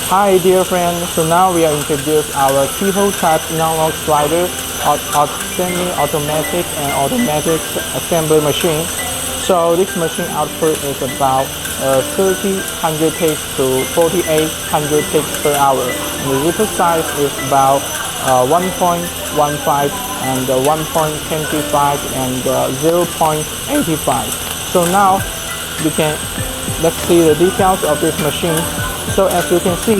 Hi dear friend, so now we are introduce our keyhole type non-lock slider, semi-automatic and automatic assembly machine. So this machine output is about 3000 ticks to 4800 ticks per hour. And the zipper size is about 1.15 and 1.25 and 0.85. So now let's see the details of this machine. So as you can see,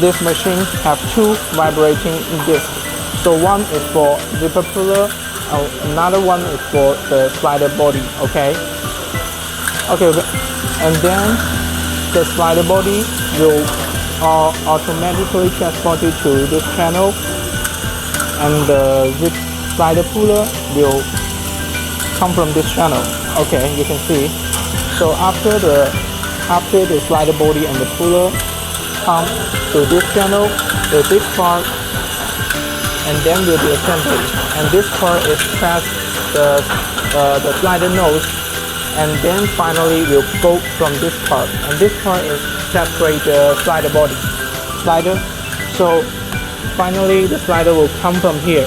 this machine have two vibrating discs. So one is for zipper puller, another one is for the slider body. Okay, and then the slider body will automatically transport it to this channel, and the zip slider puller will come from this channel. Okay, you can see. So after the slider body and the puller come to this channel, this part, and then will be assembly. And this part is past the slider nose, and then finally will go from this part. And this part is separate the slider body. So finally the slider will come from here.